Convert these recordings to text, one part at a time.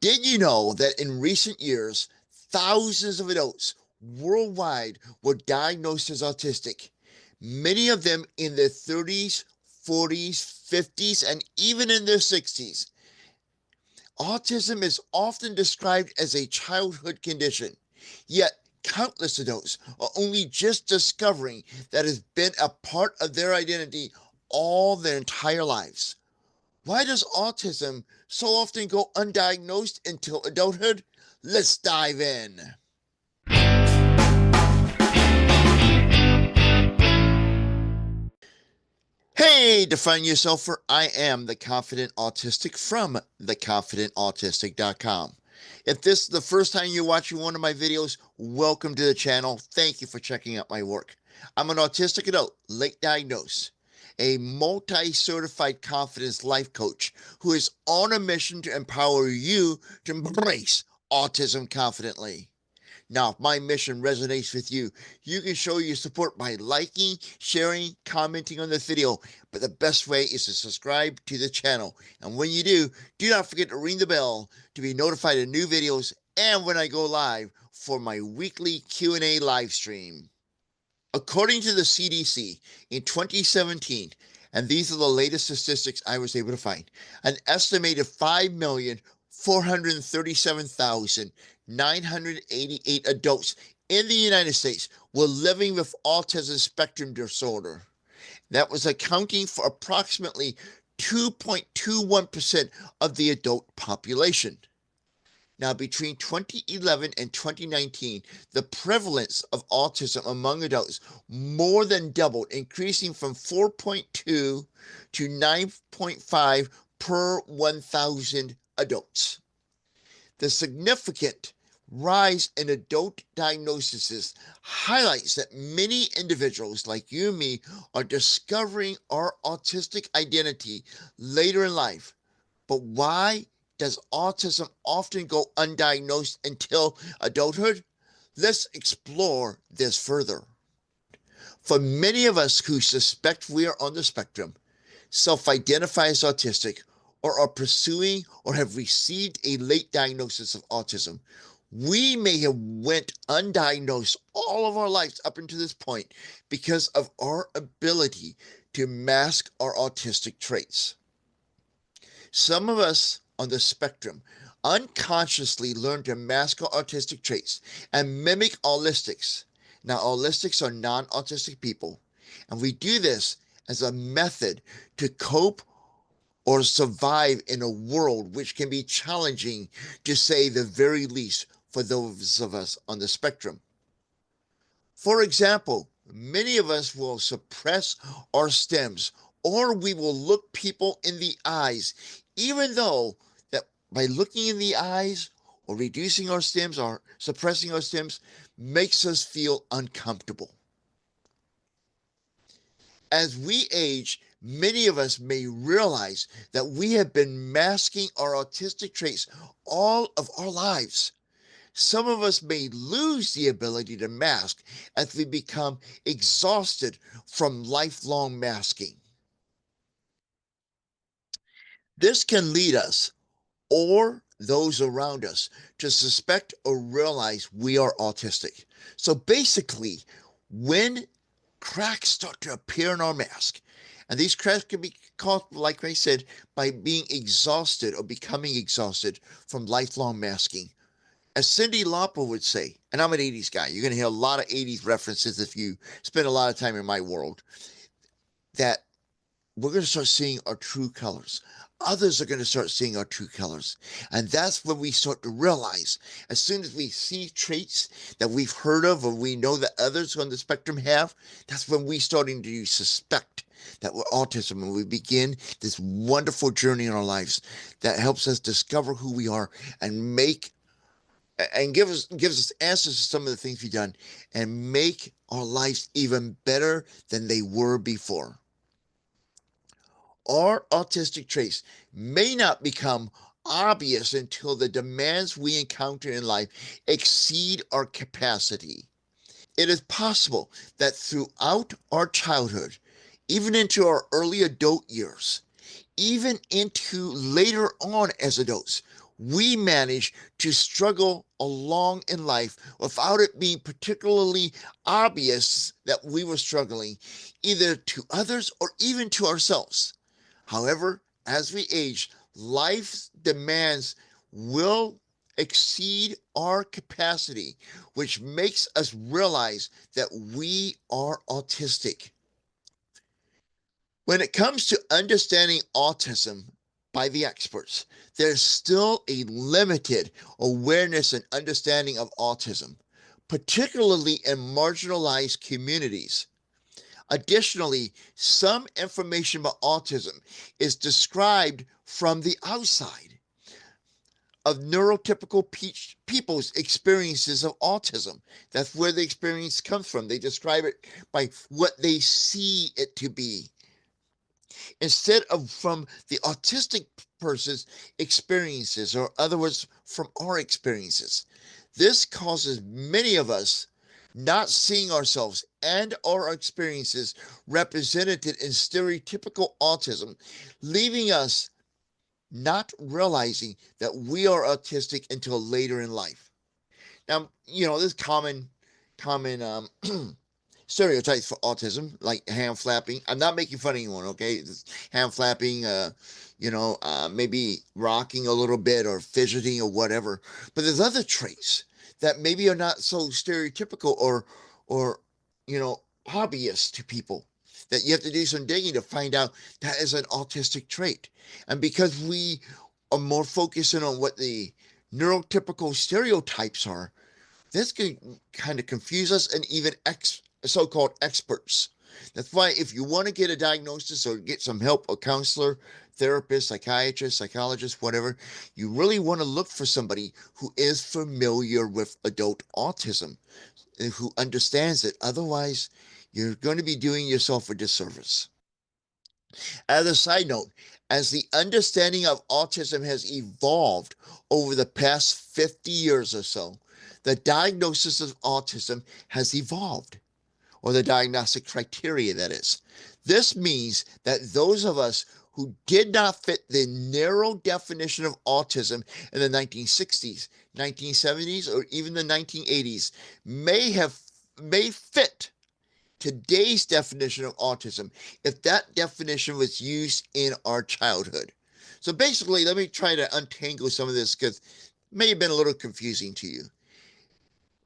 Did you know that in recent years, thousands of adults worldwide were diagnosed as autistic? Many of them in their 30s, 40s, 50s, and even in their 60s. Autism is often described as a childhood condition, yet countless adults are only just discovering that it's been a part of their identity all their entire lives. Why does autism so often go undiagnosed until adulthood? Let's dive in. Hey, define yourself, for I am the Confident Autistic from theconfidentautistic.com. If this is the first time you're watching one of my videos, welcome to the channel. Thank you for checking out my work. I'm an autistic adult, late diagnosed, a multi-certified confidence life coach who is on a mission to empower you to embrace autism confidently. Now, if my mission resonates with you, you can show your support by liking, sharing, commenting on this video. But the best way is to subscribe to the channel. And when you do not forget to ring the bell to be notified of new videos and when I go live for my weekly Q&A live stream. According to the CDC, in 2017, and these are the latest statistics I was able to find, an estimated 5,437,988 adults in the United States were living with autism spectrum disorder. That was accounting for approximately 2.21% of the adult population. Now, between 2011 and 2019, the prevalence of autism among adults more than doubled, increasing from 4.2 to 9.5 per 1,000 adults. The significant rise in adult diagnoses highlights that many individuals like you and me are discovering our autistic identity later in life. But why does autism often go undiagnosed until adulthood? Let's explore this further. For many of us who suspect we are on the spectrum, self-identify as autistic, or are pursuing or have received a late diagnosis of autism, we may have went undiagnosed all of our lives up until this point because of our ability to mask our autistic traits. Some of us on the spectrum unconsciously learn to mask our autistic traits and mimic autistics. Now, autistics are non-autistic people, and we do this as a method to cope or survive in a world which can be challenging, to say the very least, for those of us on the spectrum. For example, many of us will suppress our stems, or we will look people in the eyes, even though that by looking in the eyes or reducing our stems or suppressing our stems makes us feel uncomfortable. As we age, many of us may realize that we have been masking our autistic traits all of our lives. Some of us may lose the ability to mask as we become exhausted from lifelong masking. This can lead us, or those around us, to suspect or realize we are autistic. So basically, when cracks start to appear in our mask, and these cracks can be caused, like I said, by being exhausted or becoming exhausted from lifelong masking. As Cyndi Lauper would say, and I'm an 80s guy, you're going to hear a lot of 80s references if you spend a lot of time in my world, that we're going to start seeing our true colors. Others are going to start seeing our true colors. And that's when we start to realize, as soon as we see traits that we've heard of or we know that others on the spectrum have, that's when we're starting to suspect that we're autism, and we begin this wonderful journey in our lives that helps us discover who we are and gives us answers to some of the things we've done and make our lives even better than they were before. Our autistic traits may not become obvious until the demands we encounter in life exceed our capacity. It is possible that throughout our childhood, even into our early adult years, even into later on as adults, we manage to struggle along in life without it being particularly obvious that we were struggling, either to others or even to ourselves. However, as we age, life's demands will exceed our capacity, which makes us realize that we are autistic. When it comes to understanding autism by the experts, there's still a limited awareness and understanding of autism, particularly in marginalized communities. Additionally, some information about autism is described from the outside of neurotypical people's experiences of autism. That's where the experience comes from. They describe it by what they see it to be instead of from the autistic person's experiences, or other words, from our experiences. This causes many of us not seeing ourselves and our experiences represented in stereotypical autism, leaving us not realizing that we are autistic until later in life. Now, this common stereotypes for autism, like hand flapping. I'm not making fun of anyone, okay? It's hand flapping, maybe rocking a little bit or fidgeting or whatever. But there's other traits that maybe are not so stereotypical or obvious to people, that you have to do some digging to find out that is an autistic trait. And because we are more focusing on what the neurotypical stereotypes are, this can kind of confuse us and even so-called experts. That's why if you want to get a diagnosis or get some help, a counselor, therapist, psychiatrist, psychologist, whatever, you really want to look for somebody who is familiar with adult autism and who understands it. Otherwise, you're going to be doing yourself a disservice. As a side note, as the understanding of autism has evolved over the past 50 years or so, the diagnosis of autism has evolved, or the diagnostic criteria, that is. This means that those of us who did not fit the narrow definition of autism in the 1960s, 1970s, or even the 1980s may fit today's definition of autism if that definition was used in our childhood. So basically, let me try to untangle some of this because it may have been a little confusing to you.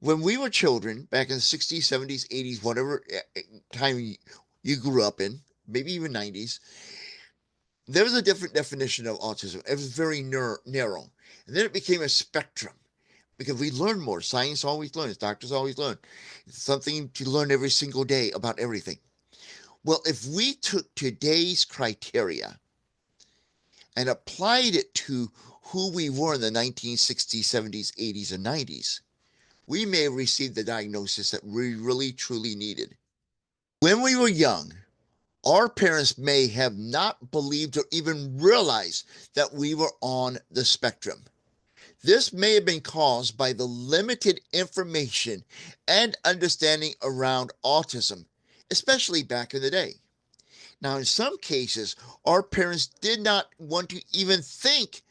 When we were children, back in the 60s, 70s, 80s, whatever time you grew up in, maybe even 90s, there was a different definition of autism. It was very narrow. And then it became a spectrum because we learn more. Science always learns, doctors always learn. It's something to learn every single day about everything. Well, if we took today's criteria and applied it to who we were in the 1960s, 70s, 80s, and 90s, we may have received the diagnosis that we really truly needed. When we were young, our parents may have not believed or even realized that we were on the spectrum. This may have been caused by the limited information and understanding around autism, especially back in the day. Now, in some cases, our parents did not want to even think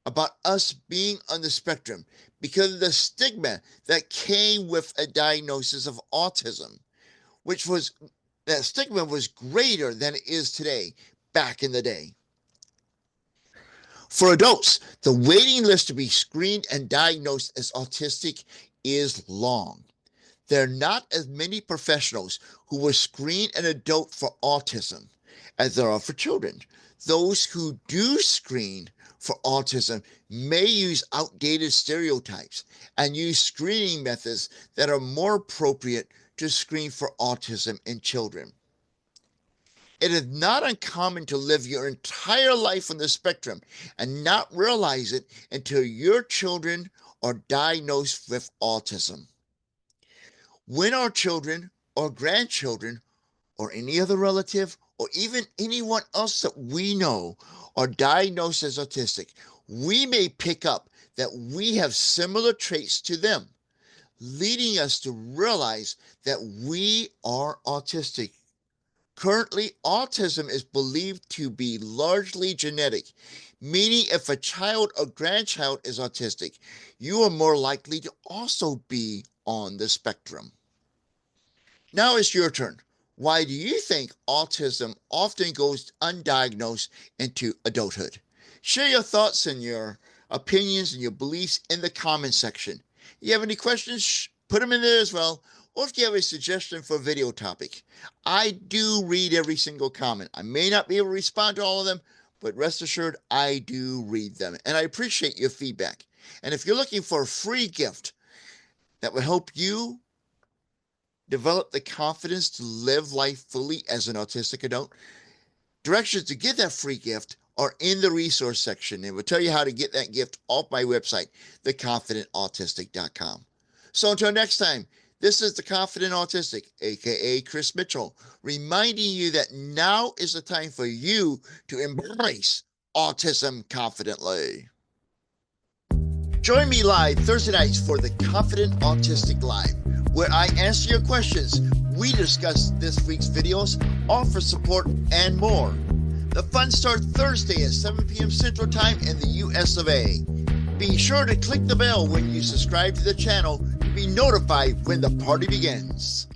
about us being on the spectrum because of the stigma that came with a diagnosis of autism, which was that stigma was greater than it is today back in the day. For adults, the waiting list to be screened and diagnosed as autistic is long. There are not as many professionals who will screen an adult for autism as there are for children. Those who do screen for autism may use outdated stereotypes and use screening methods that are more appropriate to screen for autism in children. It is not uncommon to live your entire life on the spectrum and not realize it until your children are diagnosed with autism. When our children or grandchildren or any other relative or even anyone else that we know are diagnosed as autistic, we may pick up that we have similar traits to them, leading us to realize that we are autistic. Currently, autism is believed to be largely genetic, meaning if a child or grandchild is autistic, you are more likely to also be on the spectrum. Now it's your turn. Why do you think autism often goes undiagnosed into adulthood? Share your thoughts and your opinions and your beliefs in the comment section. You have any questions? Put them in there as well. Or if you have a suggestion for a video topic, I do read every single comment. I may not be able to respond to all of them, but rest assured, I do read them. And I appreciate your feedback. And if you're looking for a free gift that will help you develop the confidence to live life fully as an autistic adult, directions to get that free gift are in the resource section. It will tell you how to get that gift off my website, theconfidentautistic.com. So until next time, this is the Confident Autistic, aka Chris Mitchell, reminding you that now is the time for you to embrace autism confidently. Join me live Thursday nights for the Confident Autistic Live, where I answer your questions, we discuss this week's videos, offer support, and more. The fun starts Thursday at 7 p.m. Central Time in the US of A. Be sure to click the bell when you subscribe to the channel to be notified when the party begins.